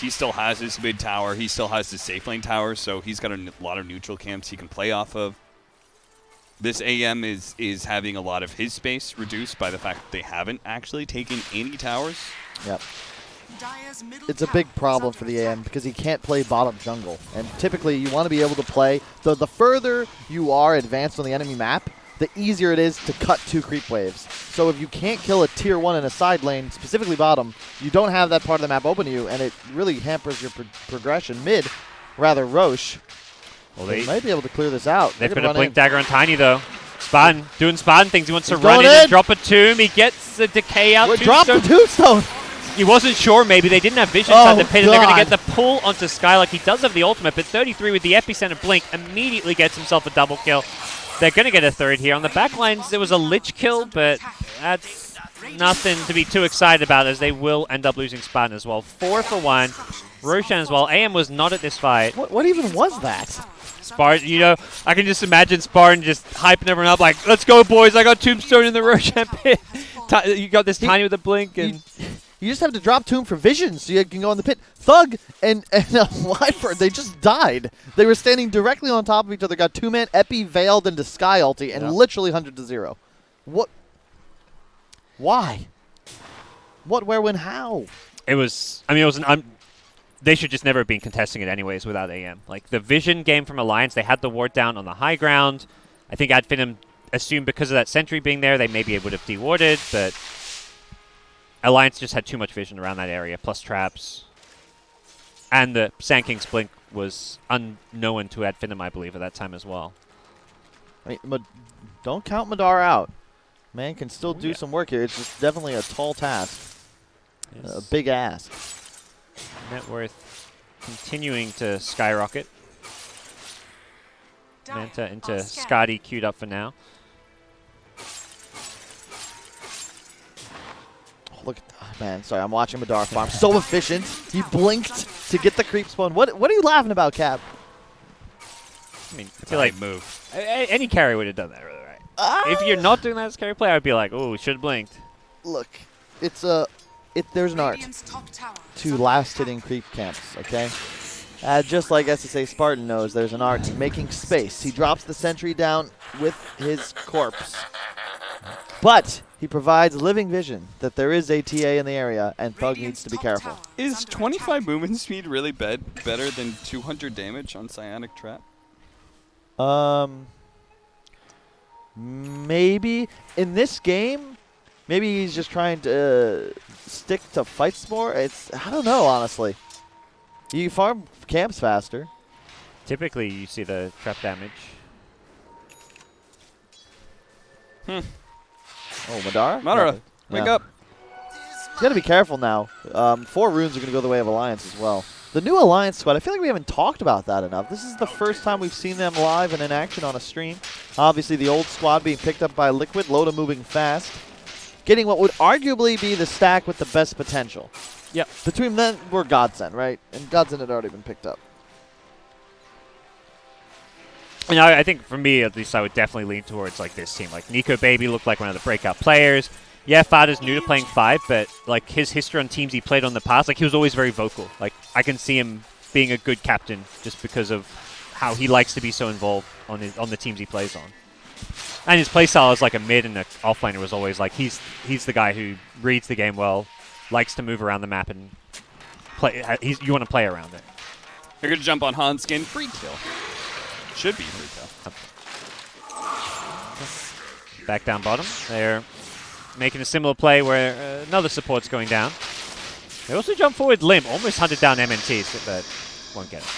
still has his mid tower. He still has his safe lane tower, so he's got a lot of neutral camps he can play off of. This AM is having a lot of his space reduced by the fact that they haven't actually taken any towers. Yep. It's a big problem for the AM because he can't play bottom jungle. And typically you want to be able to play, the further you are advanced on the enemy map, the easier it is to cut 2 creep waves. So if you can't kill a tier 1 in a side lane, specifically bottom, you don't have that part of the map open to you, and it really hampers your progression. Mid, rather Roche, well, they might be able to clear this out. They put a Blink Dagger on Tiny, though. Spartan, doing Spartan things. He wants to run in in and drop a tomb. He gets the Decay out. Drop the tombstone! He wasn't sure, maybe. They didn't have vision inside the pit, and they're going to God. get the pull onto Skylark. He does have the ultimate, but 33 with the Epicenter Blink immediately gets himself a double kill. They're going to get a third here. On the back lines, there was a Lich kill, but that's nothing to be too excited about, as they will end up losing Spartan as well. 4 for 1. Roshan as well. AM was not at this fight. What even was that? Spartan, you know, I can just imagine Spartan just hyping everyone up like, let's go, boys. I got Tombstone in the Roshan pit. You got this Tiny with a blink. And You just have to drop Tomb for vision so you can go in the pit. Thug and Wyvern, they just died. They were standing directly on top of each other, got 2-man Epi, Veiled, into Sky ulti, and literally 100-0. What? Why? What, where, when, how? It was, I mean, it was they should just never have been contesting it anyways without AM. Like, the vision game from Alliance, they had the ward down on the high ground. I think Finem assumed because of that sentry being there, they maybe would have dewarded, but Alliance just had too much vision around that area, plus traps. And the Sand King's blink was unknown to Finem, I believe, at that time as well. I mean, don't count Madara out. Man can still do some work here. It's just definitely a tall task. Yes. A big ask. Net worth continuing to skyrocket. Manta into Scotty queued up for now. Oh, look at man, sorry, I'm watching Madara farm. So efficient. He blinked to get the creep spawn. What are you laughing about, Cap? I mean, I feel like move. Any carry would have done that, really, right? If you're not doing that as carry play, I'd be like, oh, should have blinked. Look, there's an art to last-hitting creep camps, okay? Just like SSA Spartan knows, there's an art to making space. He drops the sentry down with his corpse. But he provides living vision that there is a TA in the area, and Thug needs to be careful. Is 25 movement speed really better than 200 damage on Psionic Trap? Maybe. In this game, maybe he's just trying to stick to fights more. I don't know, honestly. You farm camps faster. Typically, you see the trap damage. Oh, Madara? Madara, wake up. You gotta be careful now. 4 runes are gonna go the way of Alliance as well. The new Alliance squad, I feel like we haven't talked about that enough. This is the first time we've seen them live and in action on a stream. Obviously, the old squad being picked up by Liquid, Loda moving fast. Getting what would arguably be the stack with the best potential. Yep. Between them, we're Godsend, right? And Godsend had already been picked up. You know, I think for me, at least, I would definitely lean towards like this team. Like Nico Baby looked like one of the breakout players. Yeah, Fada's new to playing 5, but like his history on teams he played on the past, like he was always very vocal. Like I can see him being a good captain just because of how he likes to be so involved on the teams he plays on. And his playstyle as like a mid and an offlaner was always like he's the guy who reads the game well, likes to move around the map and play. You want to play around it. You're gonna jump on Han's skin, free kill. Should be free kill. Back down bottom. They're making a similar play where another support's going down. They also jump forward Limp, almost hunted down MNTs, but won't get it.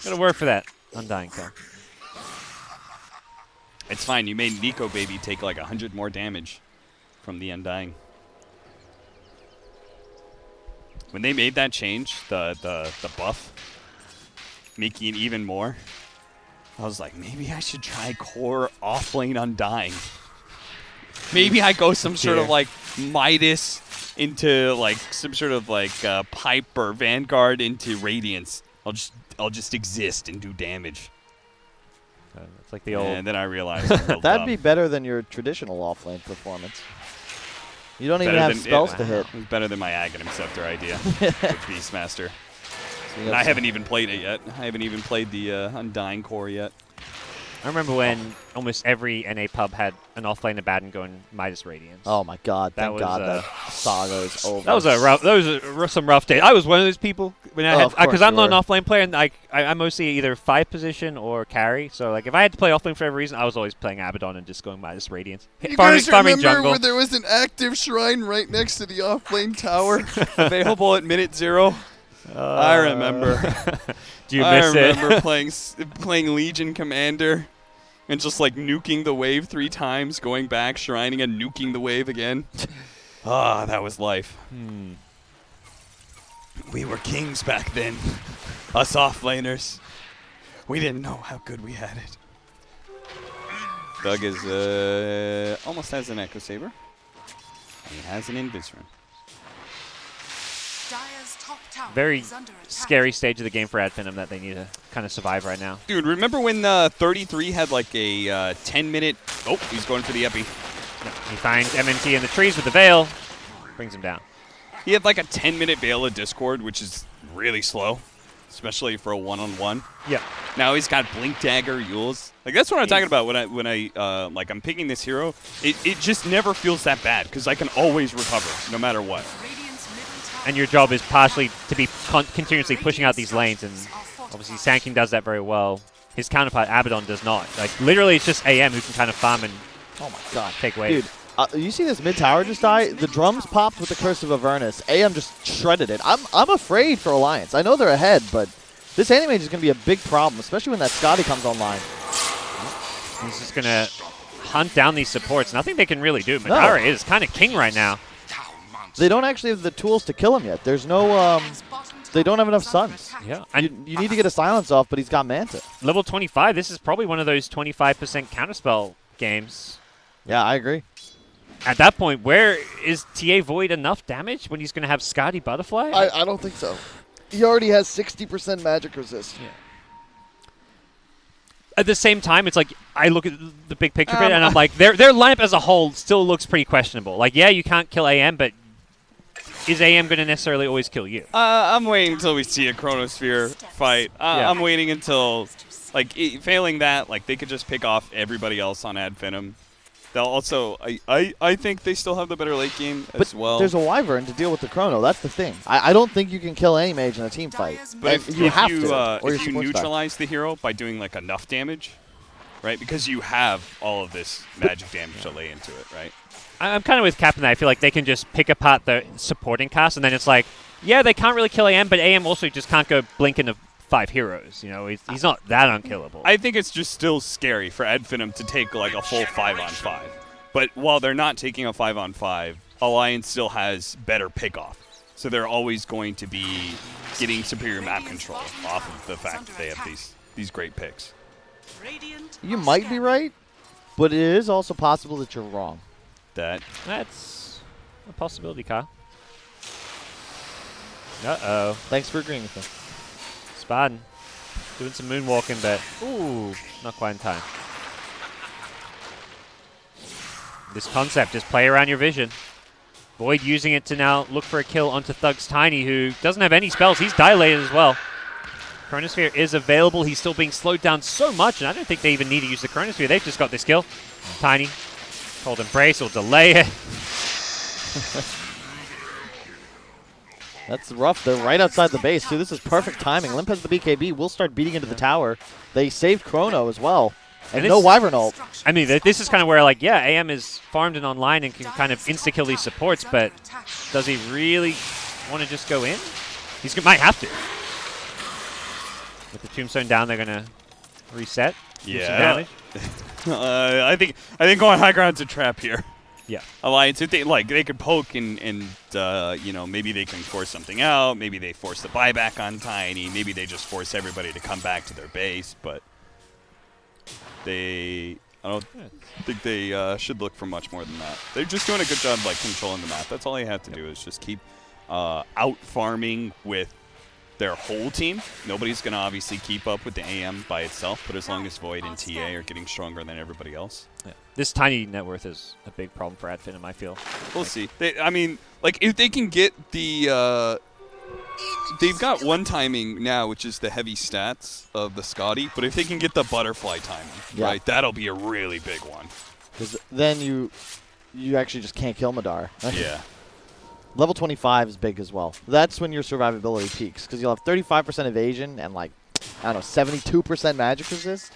Gotta work for that Undying kill. It's fine. You made Nico Baby take like 100 more damage from the Undying. When they made that change, the buff, making it even more, I was like, maybe I should try core offlane Undying. Maybe I go some sort of like Midas into like some sort of like Pipe or Vanguard into Radiance. I'll just exist and do damage. It's like the old. And then I realized that'd be better than your traditional offlane performance. You don't even have spells to hit. It's better than my Aghanim Scepter idea with Beastmaster. And I haven't even played it yet. I haven't even played the Undying Core yet. I remember when almost every NA pub had an offlane Abaddon going Midas Radiance. Oh my God! Thank God that saga is over. That was some rough days. I was one of those people because I'm not an offlane player, and I'm mostly either 5 position or carry. So like if I had to play offlane for every reason, I was always playing Abaddon and just going Midas Radiance. You guys remember when there was an active shrine right next to the offlane tower, available at minute 0? I remember. Do you miss it? I remember playing Legion Commander. And just like nuking the wave 3 times, going back, shrining, and nuking the wave again. That was life. We were kings back then. Us offlaners. We didn't know how good we had it. Doug is almost has an Echo Saber. He has an Invis Rune. Very scary stage of the game for Finem that they need to kind of survive right now. Dude, remember when 33 had like a 10-minute... Oh, he's going for the Epi. No, he finds MNT in the trees with the Veil. Brings him down. He had like a 10-minute Veil of Discord, which is really slow, especially for a one-on-one. Yeah. Now he's got Blink Dagger, Yules. Like that's what I'm talking about when I like I'm picking this hero. It just never feels that bad because I can always recover no matter what. And your job is partially to be continuously pushing out these lanes, and obviously Sanking does that very well. His counterpart, Abaddon, does not. Like, literally, it's just AM who can kind of farm and take away. Dude, you see this mid-tower just die? The drums popped with the Curse of Avernus. AM just shredded it. I'm afraid for Alliance. I know they're ahead, but this Animage is going to be a big problem, especially when that Scotty comes online. He's just going to hunt down these supports. Nothing they can really do. Madara is kind of king right now. They don't actually have the tools to kill him yet. There's no, they don't have enough suns. Yeah. And you need to get a silence off, but he's got Manta. Level 25, this is probably one of those 25% counterspell games. Yeah, I agree. At that point, where is TA Void enough damage when he's going to have Scotty Butterfly? I don't think so. He already has 60% magic resist. Yeah. At the same time, it's like I look at the big picture of it, and I'm like, their lineup as a whole still looks pretty questionable. Like, yeah, you can't kill AM, but is AM going to necessarily always kill you? I'm waiting until we see a Chronosphere fight. I'm waiting until, like, failing that, like, they could just pick off everybody else on Finem. They'll also, I think they still have the better late game as well. There's a Wyvern to deal with the Chrono. That's the thing. I don't think you can kill any mage in a team fight. But if you neutralize the hero by doing, like, enough damage, right? Because you have all of this magic damage to lay into it, right? I'm kind of with Captain that I feel like they can just pick apart the supporting cast, and then it's like, yeah, they can't really kill AM, but AM also just can't go blink into 5 heroes. You know, he's not that unkillable. I think it's just still scary for Finem to take like a full 5-on-5. But while they're not taking a 5-on-5, Alliance still has better pickoff. So they're always going to be getting superior map control off of the fact that they have these great picks. You might be right, but it is also possible that you're wrong. That's a possibility, Kyle. Uh-oh. Thanks for agreeing with me. Spartan doing some moonwalking, but ooh, not quite in time. This concept, just play around your vision. Void using it to now look for a kill onto Thug's Tiny, who doesn't have any spells. He's dilated as well. Chronosphere is available. He's still being slowed down so much, and I don't think they even need to use the Chronosphere. They've just got this kill. Tiny. Cold Embrace will delay it. That's rough. They're right outside the base, too. This is perfect timing. Limp has the BKB. We'll start beating into the tower. They saved Chrono as well. And no Wyvern ult. I mean, this is kind of where, like, yeah, AM is farmed and online and can kind of insta-kill these supports, but does he really want to just go in? He might have to. With the Tombstone down, they're going to reset. Yeah. I think going high ground's a trap here. Yeah. Alliance, if they could poke and you know, maybe they can force something out. Maybe they force the buyback on Tiny. Maybe they just force everybody to come back to their base. But I don't think they should look for much more than that. They're just doing a good job, like, controlling the map. That's all they have to do is just keep out farming with their whole team. Nobody's going to obviously keep up with the AM by itself, but as long as Void and TA are getting stronger than everybody else. Yeah. This tiny net worth is a big problem for Finem, I feel. We'll see. I mean, like, if they can get the... they've got one timing now, which is the heavy stats of the Scotty, but if they can get the butterfly timing, right, that'll be a really big one. Because then you actually just can't kill Madara. Yeah. Level 25 is big as well. That's when your survivability peaks, because you'll have 35% evasion and, like, I don't know, 72% magic resist.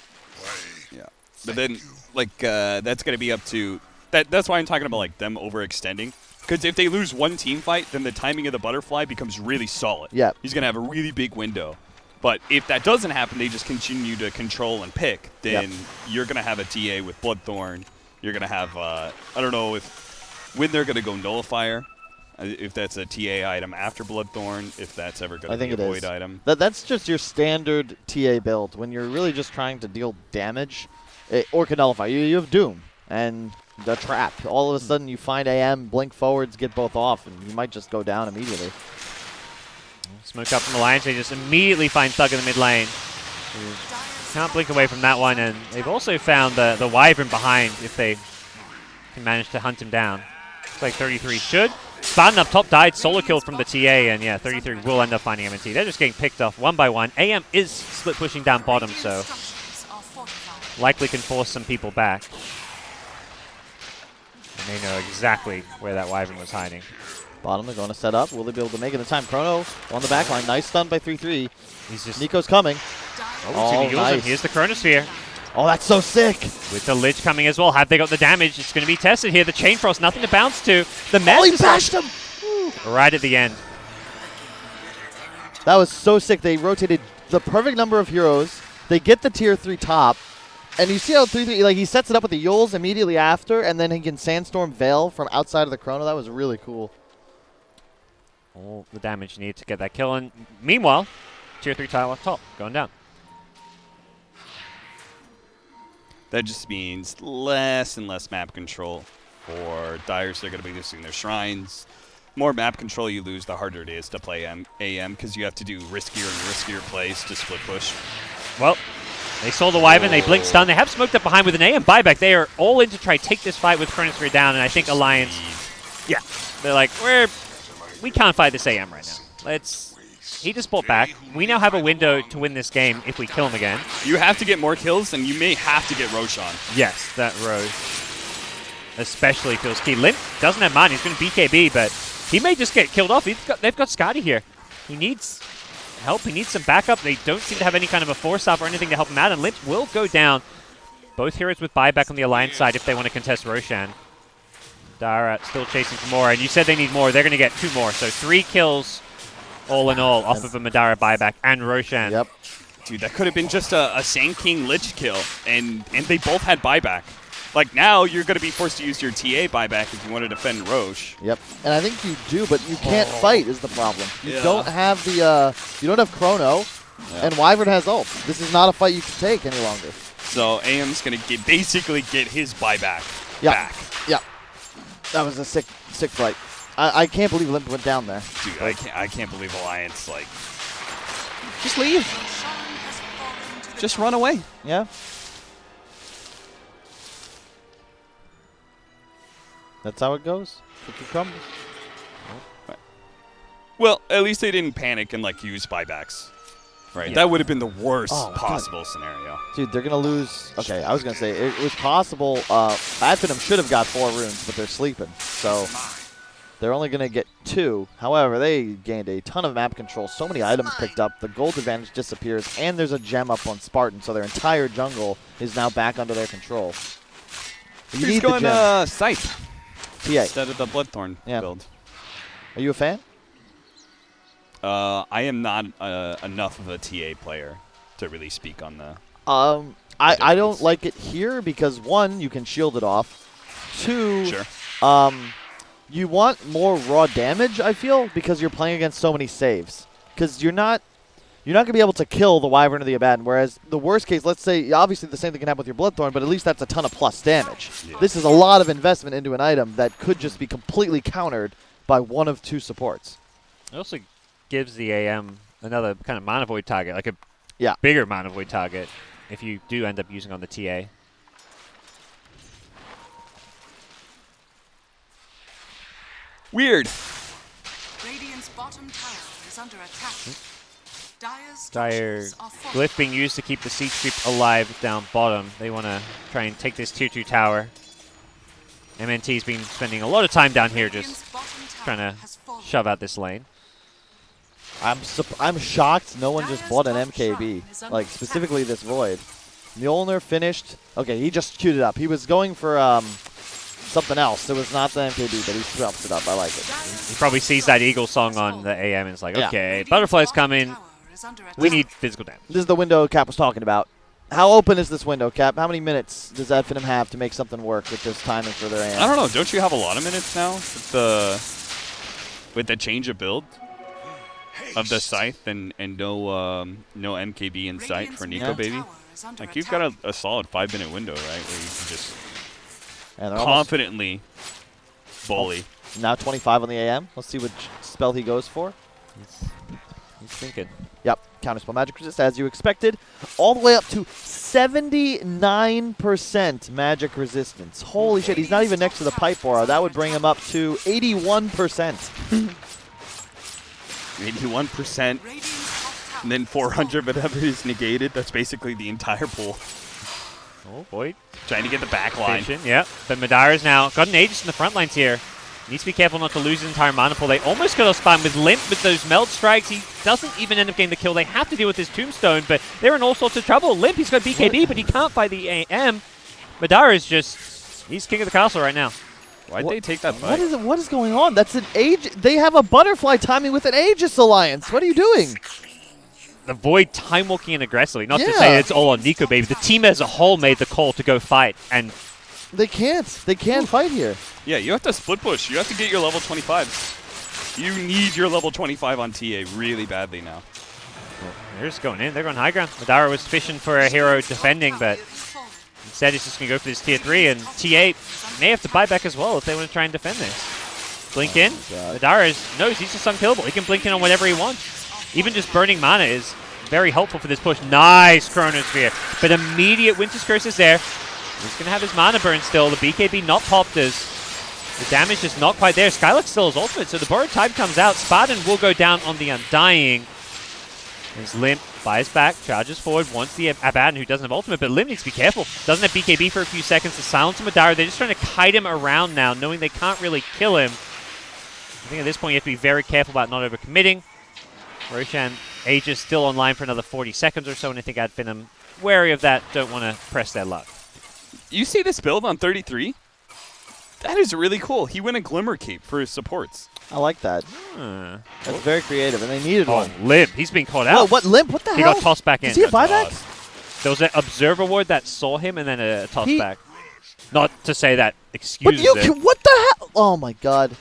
Yeah. But then, like, that's going to be up to... That's why I'm talking about, like, them overextending. Because if they lose one team fight, then the timing of the butterfly becomes really solid. Yeah. He's going to have a really big window. But if that doesn't happen, they just continue to control and pick, then you're going to have a TA with Bloodthorn. You're going to have, I don't know when they're going to go Nullifier. If that's a TA item after Bloodthorn, if that's ever going to be a Void item. That's just your standard TA build. When you're really just trying to deal damage, or can nullify. You have Doom and the Trap. All of a sudden you find AM, blink forwards, get both off, and you might just go down immediately. Smoke up from Alliance. They just immediately find Thug in the mid lane. Can't blink away from that one, and they've also found the Wyvern behind if they can manage to hunt him down. Looks like 33 should. Spartan up top died, solo killed from the TA, and yeah, 33 will end up finding MNT. They're just getting picked off one by one. AM is split pushing down bottom, so likely can force some people back. And they know exactly where that Wyvern was hiding. Bottom, they're going to set up. Will they be able to make it in time? Chrono on the back line. Nice stun by 3-3. He's just Nico's coming. Oh, nice. Here's the Chronosphere. Oh, that's so sick. With the Lich coming as well. Have they got the damage? It's going to be tested here. The Chain Frost, nothing to bounce to. The Mess he bashed him! Right at the end. That was so sick. They rotated the perfect number of heroes. They get the tier 3 top. And you see how 3-3, like, he sets it up with the Yules immediately after, and then he can Sandstorm Veil from outside of the Chrono. That was really cool. All the damage needed to get that kill. And meanwhile, tier 3 tile up top, going down. That just means less and less map control for Dyers. They're going to be losing their shrines. More map control you lose, the harder it is to play AM because you have to do riskier and riskier plays to split push. Well, they saw the Wyvern, they blink stun. They have smoked up behind with an AM buyback. They are all in to try to take this fight with Chronosphere down, and I think Alliance, yeah, they're like, we can't fight this AM right now. He just bought back. We now have a window to win this game if we kill him again. You have to get more kills, and you may have to get Roshan. Yes, that Roche especially feels key. Limp doesn't have mine. He's going to BKB, but he may just get killed off. They've got Scotty here. He needs help. He needs some backup. They don't seem to have any kind of a force up or anything to help him out, and Limp will go down. Both heroes with buyback on the Alliance side if they want to contest Roshan. Dara still chasing for more, and you said they need more. They're going to get 2 more, so 3 kills all in all off of a Madara buyback and Roshan. Yep. Dude, that could have been just a Sand King Lich kill, and they both had buyback. Like, now you're going to be forced to use your TA buyback if you want to defend Roche. Yep. And I think you do, but you can't fight is the problem. You don't have the, you don't have Chrono, and Wyvern has ult. This is not a fight you can take any longer. So AM's going to basically get his buyback back. Yep. That was a sick fight. I can't believe Limp went down there. Dude, I can't believe Alliance, like, just leave. Just run away. Yeah. That's how it goes. Cookie crumbles. Well, at least they didn't panic and, like, use buybacks. Right? Yeah. That would have been the worst possible scenario. Dude, they're going to lose. Okay, I was going to say, it was possible. Finem should have got 4 runes, but they're sleeping. So they're only going to get 2. However, they gained a ton of map control. So many items picked up. The gold advantage disappears, and there's a gem up on Spartan. So their entire jungle is now back under their control. He's going Scythe instead of the Bloodthorn build. Are you a fan? I am not enough of a TA player to really speak on the... I don't like it here because, 1, you can shield it off. 2, you want more raw damage, I feel, because you're playing against so many saves. Because you're not going to be able to kill the Wyvern or the Abaddon, whereas the worst case, let's say, obviously the same thing can happen with your Bloodthorn, but at least that's a ton of plus damage. Yeah. This is a lot of investment into an item that could just be completely countered by 1 of 2 supports. It also gives the AM another kind of mana void target, like a bigger mana void target, if you do end up using on the TA. Weird. Radiant's bottom tower is under attack. Dire's Dire structures are falling. glyph being used to keep the siege creep alive down bottom. They want to try and take this tier 2 tower. MNT's been spending a lot of time down here just Radiant's bottom tower trying to has fallen. shove out this lane. I'm shocked no one just bought an MKB, like specifically this Void. Mjolnir finished. Okay, he just queued it up. He was going for something else. It was not the MKB, but he swapped it up. I like it. He probably sees that Eagle song on the AM and is like, Yeah. okay, Radiant's Butterfly's bottom coming. tower is under We attack. need physical damage. This is the window Cap was talking about. How open is this window, Cap? How many minutes does Finem have to make something work with this timing for their AM? I don't know. Don't you have a lot of minutes now with the change of build of the scythe and no MKB in sight for Nico, Radiant's baby? middle tower is under Like, you've attack. got a solid 5-minute window, right, where you can just And they're almost confidently bully. now 25 on the AM. Let's see which spell he goes for. He's thinking. Yep, counterspell magic resist as you expected, all the way up to 79% magic resistance. Holy shit, he's not even next to the pipe aura. That would bring him up to 81%. 81%, Radiant's top tower and then is 400 whatever is negated. That's basically the entire pool. Oh, boy. Trying to get the back line. Vision, yeah. But Madara's now got an Aegis in the front lines here. Needs to be careful not to lose his entire mana pool. They almost got us spam with Limp with those meld strikes. He doesn't even end up getting the kill. They have to deal with his tombstone, but they're in all sorts of trouble. Limp, he's got BKB, but he can't fight the AM. Madara is just, he's king of the castle right now. Why'd they take that fight? What is it? What is going on? That's an Aegis. They have a butterfly timing with an Aegis alliance. What are you doing? The Void time walking in aggressively. Not to Yeah. say it's all on Nico, baby. The team as a whole made the call to go fight, and They can't. They can't fight here. Yeah, you have to split push. You have to get your level 25s. You need your level 25 on TA really badly now. they're just going in. They're going high ground. Madara was fishing for a hero defending, but instead he's just going to go for this tier 3, and TA may have to buy back as well if they want to try and defend this. Blink in. God. Madara knows he's just unkillable. He can blink in on whatever he wants. Even just burning mana is very helpful for this push. Nice Chronosphere. But immediate Winter's Curse is there. He's going to have his mana burn still. The BKB not popped as the damage is not quite there. Skylark still has ultimate, so the Borrowed Time comes out. Spartan will go down on the Undying. As Limp buys back, charges forward, wants the Abaddon, who doesn't have ultimate, but Limp needs to be careful. Doesn't have BKB for a few seconds to silence Madara. They're just trying to kite him around now, knowing they can't really kill him. I think at this point you have to be very careful about not overcommitting. Roshan Aegis still online for another 40 seconds or so, and I think Finem wary of that, don't want to press their luck. You see this build on 33? That is really cool. He went a Glimmer Cape for his supports. I like that. Hmm. That's very creative, and they needed Oh, one. Limp, he's being caught Whoa, out. what Limp? What the He hell? got tossed back in. Is he a buyback? There was an Observer Ward that saw him and then a toss He- back. Not to say that But excuses you it. can, what the hell? Oh my god.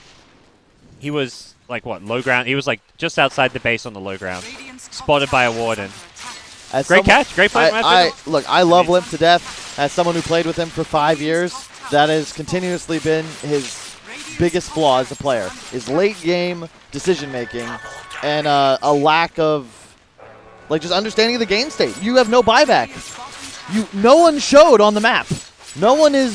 He was like what, low ground? He was like just outside the base on the low ground. Radiant's top Spotted by a tower is warden. under attack. As Great someone- catch, great play from Look, I love Limp to death. As someone who played with him for 5 years, that has continuously been his biggest flaw as a player, is late game decision making and a lack of like just understanding of the game state. You have no buyback. No one showed on the map. No one is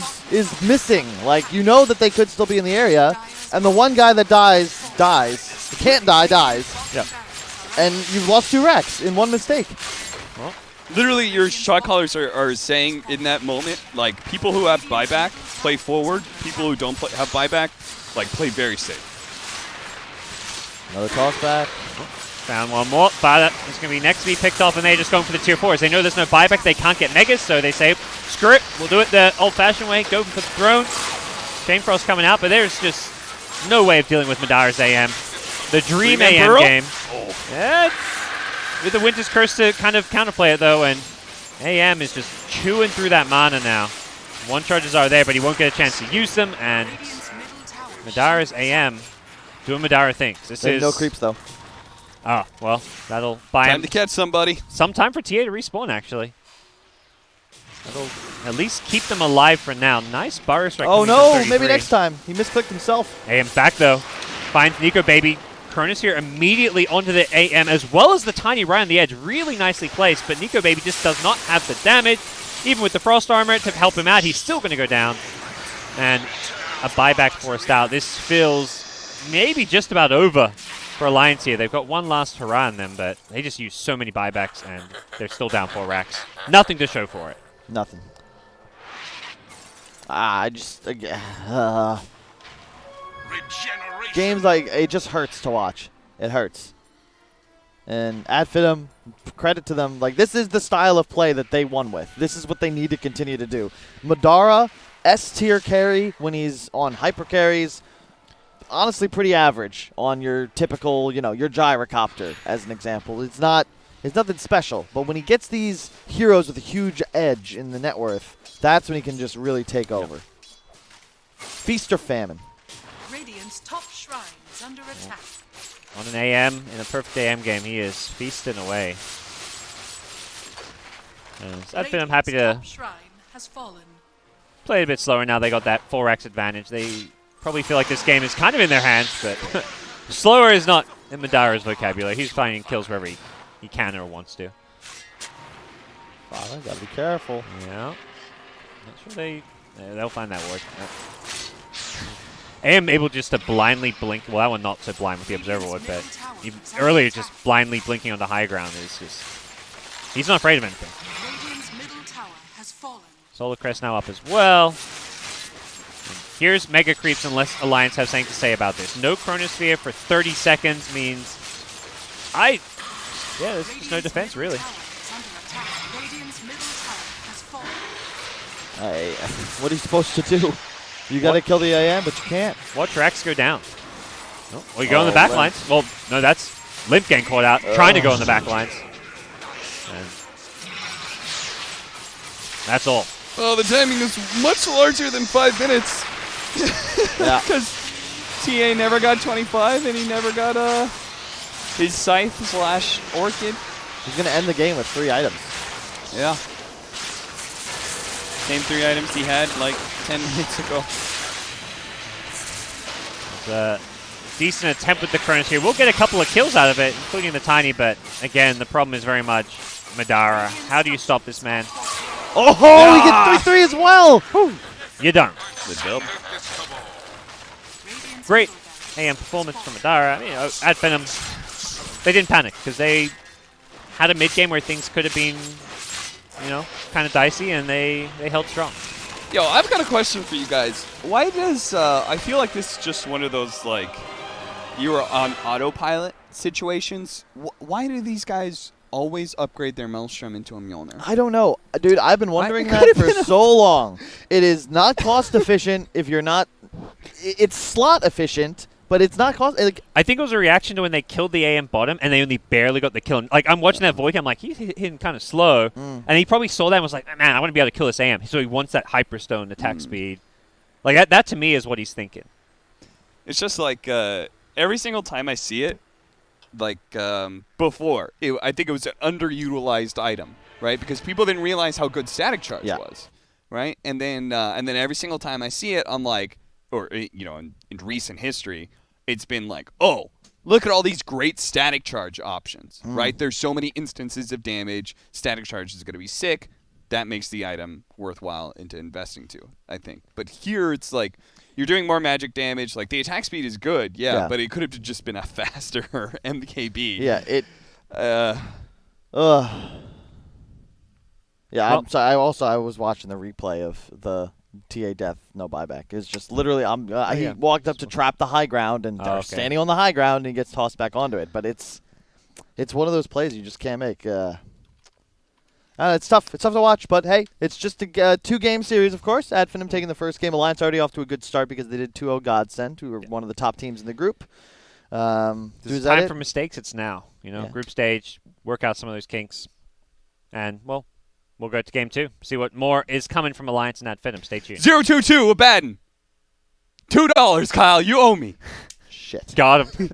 missing. Like, you know that they could still be in the area, and the one guy that dies. Can't die, dies. Yep. And you've lost 2 racks in one mistake. Literally, your shot callers are saying in that moment, like, people who have buyback play forward. People who don't have buyback, like, play very safe. Another toss back. Found one more. But it's going to be next to be picked off, and they're just going for the tier 4s. They know there's no buyback. They can't get megas, so they say, screw it. We'll do it the old-fashioned way. Go for the throne. Shamefrost coming out, but there's just no way of dealing with Madara's AM. The Dream Three-man AM burrow? game. Yeah, with the Winter's Curse to kind of counterplay it, though, and AM is just chewing through that mana now. 1 charges are there, but he won't get a chance to use them, and Radiant's middle tower Madara's AM doing Madara things. This There's is no creeps though. Oh, well, that'll buy Time him to catch somebody. some time for TA to respawn, actually. That'll at least keep them alive for now. Nice Burrow strike. Oh coming no, from maybe 33. next time. He misclicked himself. AM back, though. Finds Nico, baby. Chronosphere immediately onto the AM, as well as the Tiny right on the edge. Really nicely placed, but Nico Baby just does not have the damage. Even with the Frost Armor to help him out, he's still going to go down. And a buyback forced out. This feels maybe just about over for Alliance here. They've got one last hurrah in them, but they just used so many buybacks, and they're still down 4 racks. Nothing to show for it. Nothing. Games like it just hurts to watch. It hurts. And at Finem, credit to them. Like, this is the style of play that they won with. This is what they need to continue to do. Madara, S-tier carry when he's on hyper carries. Honestly, pretty average on your typical, your gyrocopter, as an example. It's nothing special. But when he gets these heroes with a huge edge in the net worth, that's when he can just really take over. Feast or famine. Radiant's top shrine is under attack. On an AM, in a perfect AM game, he is feasting away. I'm happy to top shrine has fallen. play a bit slower now. They got that 4x advantage. They probably feel like this game is kind of in their hands, but slower is not in Madara's vocabulary. He's finding kills wherever he can or wants to. Father, gotta be careful. Yeah. Not sure they'll find that ward. AM able just to blindly blink. Well, that one not so blind with the Observer Ward, but even earlier just blindly blinking on the high ground is just... He's not afraid of anything. Radiant's middle tower has fallen. Solar Crest now up as well. And here's Mega Creeps unless Alliance have something to say about this. No Chronosphere for 30 seconds means... Yeah, there's just no defense, really. Radiant's middle tower has fallen. Hey, what are you supposed to do? You gotta kill the AM, but you can't. Watch Rax go down. Oh, well, you go on the back lines. Well, no, that's Limp getting caught out, trying to go on the back lines. And that's all. Well, the timing is much larger than 5 minutes. Yeah. Because TA never got 25, and he never got his Scythe / Orchid. He's gonna end the game with 3 items. Yeah. Same 3 items he had like 10 minutes ago. It's a decent attempt with the Chronos here. We'll get a couple of kills out of it, including the Tiny, but again, the problem is very much Madara. How do you stop this man? Oh, he gets 3-3 as well! Whew. You're done. The dub. Great AM performance from Madara. At Finem, they didn't panic because they had a mid game where things could have been, kind of dicey, and they held strong. Yo, I've got a question for you guys. Why does I feel like this is just one of those you are on autopilot situations? Why do these guys always upgrade their Maelstrom into a Mjolnir? I don't know. Dude, I've been wondering that for so long. It is not cost efficient if you're not... It's slot efficient, but it's not cost... I think it was a reaction to when they killed the AM bottom and they only barely got the kill. I'm watching that Void, I'm like, he's hitting kind of slow. And he probably saw that and was like, man, I want to be able to kill this AM. So he wants that Hyperstone attack speed. That to me is what he's thinking. It's just every single time I see it, before, I think it was an underutilized item, right? Because people didn't realize how good Static Charge was, right? And then every single time I see it, I'm like, in recent history, it's been like, oh, look at all these great Static Charge options, right? There's so many instances of damage. Static Charge is going to be sick. That makes the item worthwhile into investing to, I think. But here it's like you're doing more magic damage. The attack speed is good, but it could have just been a faster MKB. Yeah, Yeah, I'm sorry. I was watching the replay of the TA death, no buyback. It's just literally, he walked up to trap the high ground, and they're standing on the high ground, and he gets tossed back onto it. But it's one of those plays you just can't make. It's tough. It's tough to watch, but hey, it's just a 2-game series, of course. At Finem taking the first game. Alliance already off to a good start because they did 2-0 Godsend, who were one of the top teams in the group. There's time for mistakes. It's now. Group stage, work out some of those kinks. And, well, we'll go to game 2. See what more is coming from Alliance and At Finem. Stay tuned. 0-2-2, Abaddon. $2, Kyle. You owe me. Shit. Got him.